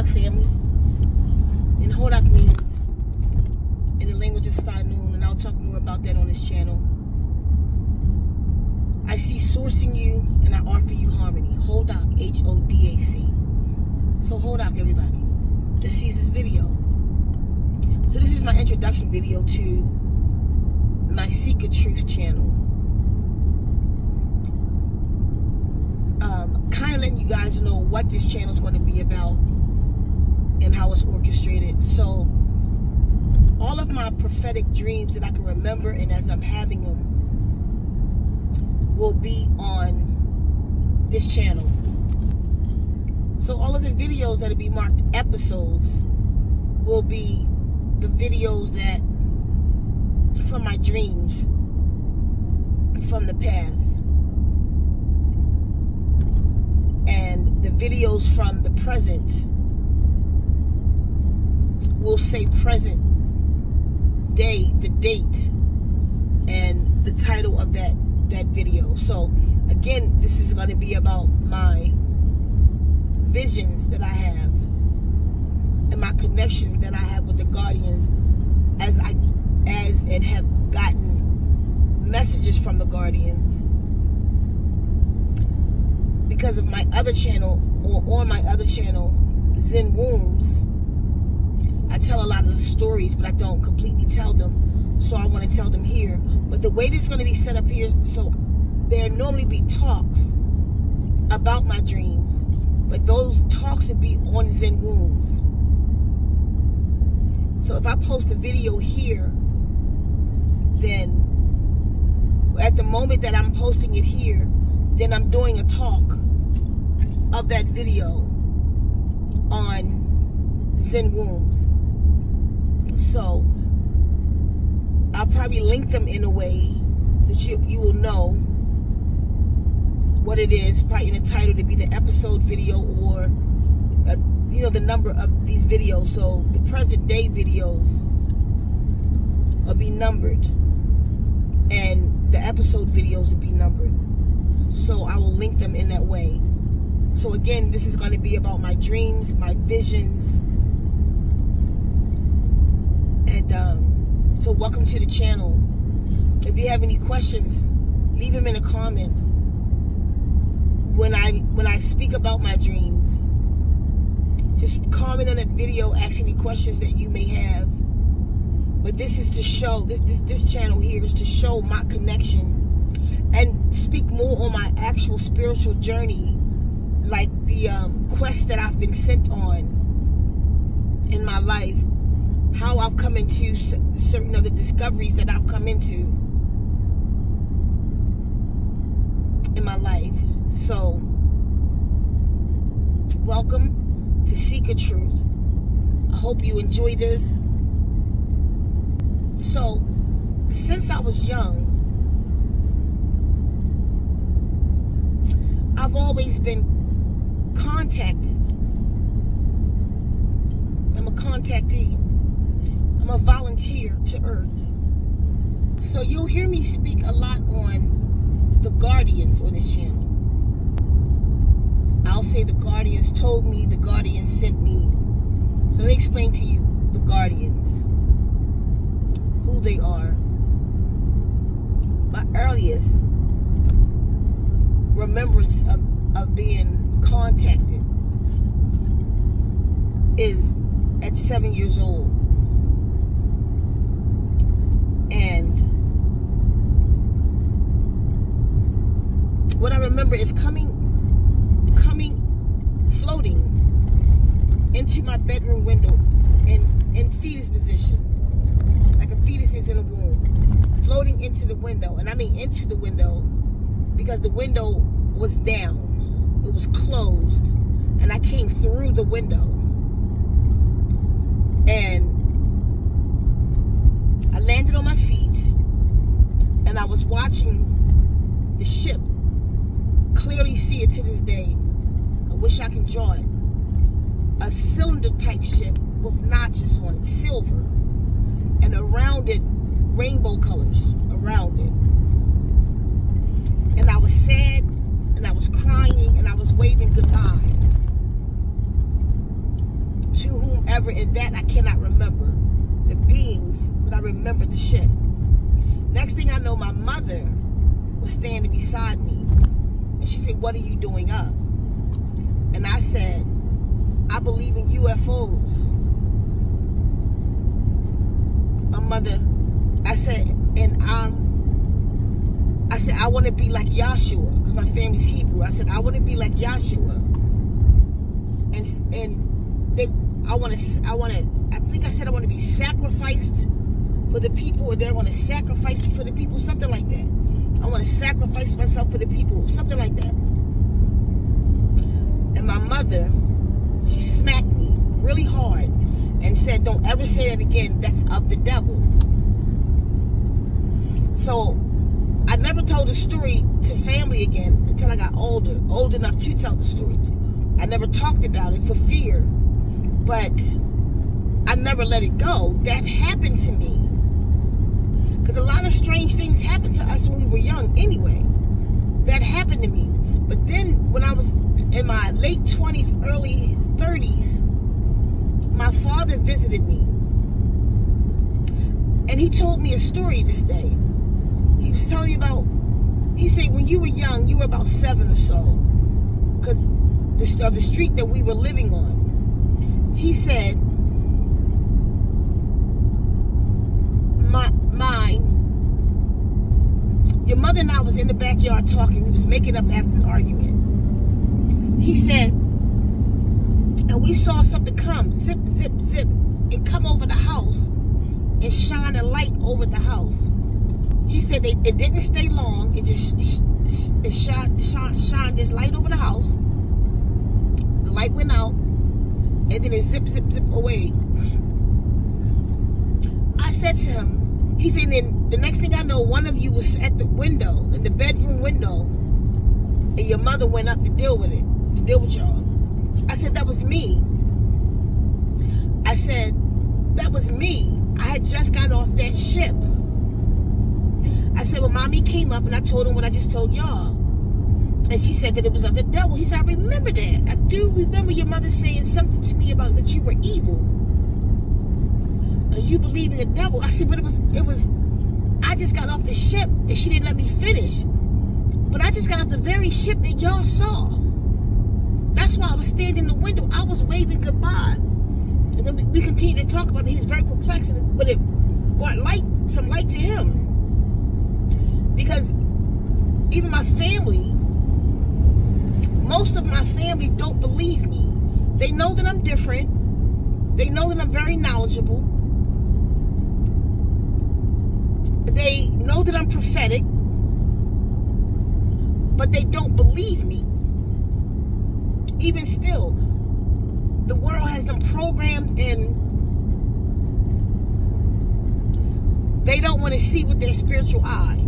Hodak families. And Hodak means in the language of Star Noon, and I'll talk more about that on this channel. I see sourcing you and I offer you harmony. Hodak, H-O-D-A-C. So Hodak, everybody that sees this video. So this is my introduction video to my Ceka Truth channel. Kind of letting you guys know what this channel is going to be about and how it's orchestrated. So all of my prophetic dreams that I can remember and as I'm having them will be on this channel. So all of the videos that will be marked episodes will be the videos that from my dreams from the past, and the videos from the present will say present day, the date, and the title of that video. So again, this is going to be about my visions that I have and my connection that I have with the guardians as and have gotten messages from the guardians because of my other channel, or on my other channel, Zen Wombs. I tell a lot of the stories, but I don't completely tell them, so I want to tell them here. But the way this is going to be set up here, so there normally be talks about my dreams, but those talks would be on Zen Wombs. So if I post a video here, then at the moment that I'm posting it here, then I'm doing a talk of that video on Zen Wombs. So I'll probably link them in a way that you will know what it is, probably in the title to be the episode video, or the number of these videos. So the present day videos will be numbered and the episode videos will be numbered. So I will link them in that way. So again, this is going to be about my dreams, my visions, and so welcome to the channel. If you have any questions, leave them in the comments. When I speak about my dreams, just comment on that video, ask any questions that you may have. But this is to show, this channel here is to show my connection and speak more on my actual spiritual journey, like the quest that I've been sent on in my life, how I've come into certain of the discoveries that I've come into in my life. So welcome to Ceka Truth. I hope you enjoy this. So since I was young, I've always been contacted. I'm a contactee. I'm a volunteer to Earth. So you'll hear me speak a lot on the guardians on this channel. I'll say the guardians told me, the guardians sent me. So let me explain to you the guardians, who they are. My earliest remembrance of being contacted is at 7 years old. And what I remember is floating into my bedroom window in fetus position, like a fetus is in a womb, floating into the window. And I mean into the window because the window was down, it was closed, and I came through the window, and I landed on my feet, and I was watching the ship, clearly see it to this day. I wish I can draw it. A cylinder type ship with notches on it, silver, and around it, rainbow colors around it. And I was sad, and I was crying, and I was waving goodbye. However, in that I cannot remember the beings, but I remember the ship. Next thing I know, my mother was standing beside me, and she said, "What are you doing up?" And I said, "I believe in UFOs." My mother, I said, I want to be like Yahshua, because my family's Hebrew. I said, I want to be like Yahshua. And then I think I said I want to be sacrificed for the people, or they're going to sacrifice me for the people, something like that. I want to sacrifice myself for the people, something like that. And my mother, she smacked me really hard and said, "Don't ever say that again. That's of the devil." So I never told the story to family again until I got old enough to tell the story. I never talked about it for fear, but I never let it go. That happened to me. Because a lot of strange things happened to us when we were young anyway. That happened to me. But then when I was in my late 20s, early 30s, my father visited me. And he told me a story this day. He was telling me about, he said, when you were young, you were about 7 or so, because of the street that we were living on. He said, your mother and I was in the backyard talking. We was making up after an argument. He said, and we saw something come, zip, zip, zip, and come over the house and shine a light over the house. He said it didn't stay long. It just shined this light over the house. The light went out, and then it zip, zip, zip away. I said to him, he said, then the next thing I know, one of you was at the window, in the bedroom window, and your mother went up to deal with it, to deal with y'all. I said, that was me. I said, that was me. I had just got off that ship. I said, well, Mommy came up and I told him what I just told y'all. And she said that it was of the devil. He said, I remember that. I do remember your mother saying something to me about that you were evil. And you believe in the devil. I said, but it was, I just got off the ship and she didn't let me finish. But I just got off the very ship that y'all saw. That's why I was standing in the window. I was waving goodbye. And then we continued to talk about it. He was very perplexed, but it brought some light to him. Because even my family, most of my family don't believe me. They know that I'm different. They know that I'm very knowledgeable. They know that I'm prophetic. But they don't believe me. Even still, the world has them programmed and they don't want to see with their spiritual eye.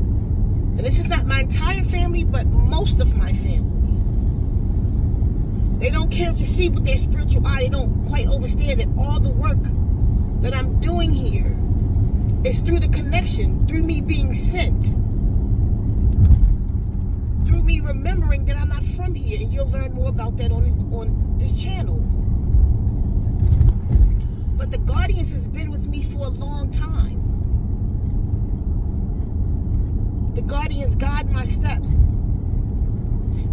And this is not my entire family, but most of my family. They don't care to see with their spiritual eye. They don't quite understand that all the work that I'm doing here is through the connection, through me being sent, through me remembering that I'm not from here. And you'll learn more about that on this channel. But the Guardians has been with me for a long time. The Guardians guide my steps.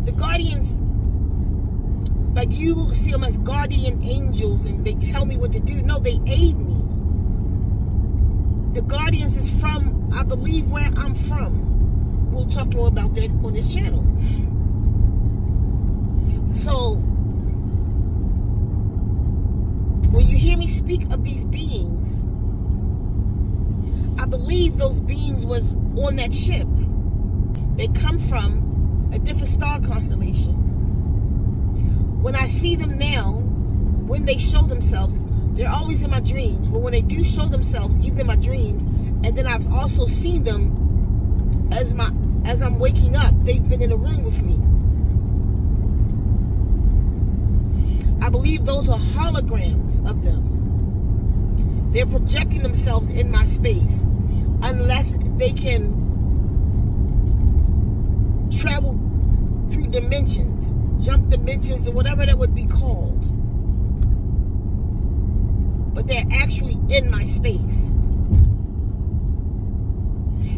The Guardians, like you see them as guardian angels and they tell me what to do. No, they aid me. The Guardians is from, I believe, where I'm from. We'll talk more about that on this channel. So, when you hear me speak of these beings, I believe those beings was on that ship. They come from a different star constellation. When I see them now, when they show themselves, they're always in my dreams. But when they do show themselves, even in my dreams, and then I've also seen them as I'm waking up, they've been in a room with me. I believe those are holograms of them. They're projecting themselves in my space, unless they can travel through dimensions, jump dimensions, or whatever that would be called. but they're actually in my space.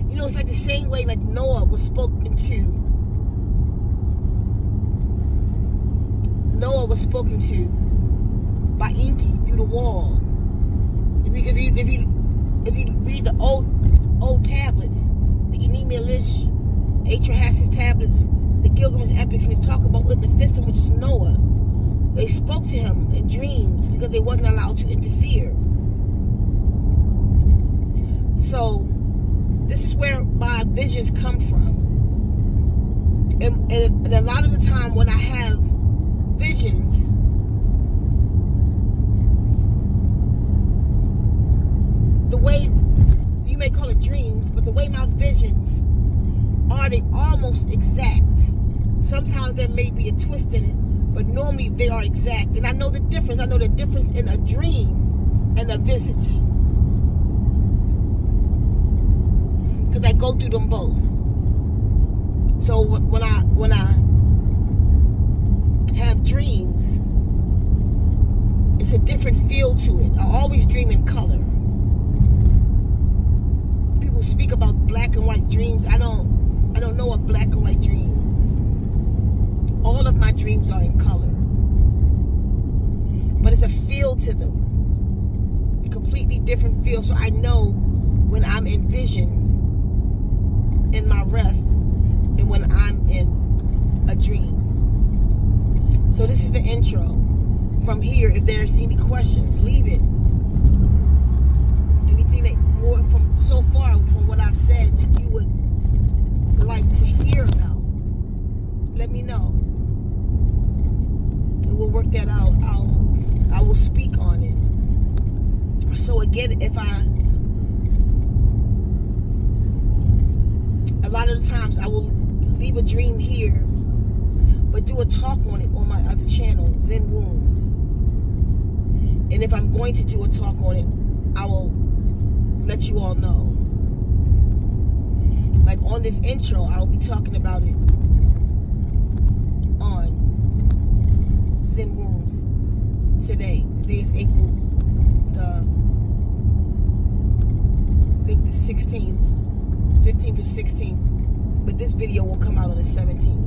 You know, it's like the same way like Noah was spoken to. Noah was spoken to by Enki through the wall. If you read the old tablets, the Enemi Elish, Atrahasis tablets, the Gilgamesh epics, and they talk about Utnapishtim, which is Noah. They spoke to him in dreams because they wasn't allowed to interfere. So this is where my visions come from. And a lot of the time when I have visions, the way, you may call it dreams, but the way my visions are, they almost exact. Sometimes there may be a twist in it, but normally they are exact. And I know the difference. I know the difference in a dream and a visit, because I go through them both. So when I have dreams, it's a different feel to it. I always dream in color. People speak about black and white dreams. I don't know a black and white dream. All of my dreams are in color, but it's a feel to them, a completely different feel. So I know when I'm in vision, in my rest, and when I'm in a dream. So this is the intro. From here, if there's any questions, leave it. Anything that more from so far from what I've said that you would like to hear about, let me know. And we'll work that out. I will speak on it. So again, a lot of the times I will leave a dream here, but do a talk on it on my other channel, Zen Wombs. And if I'm going to do a talk on it, I will let you all know. Like on this intro, I'll be talking about it on Zen Wombs today. Today is April the 16th, 15th or 16th. But this video will come out on the 17th.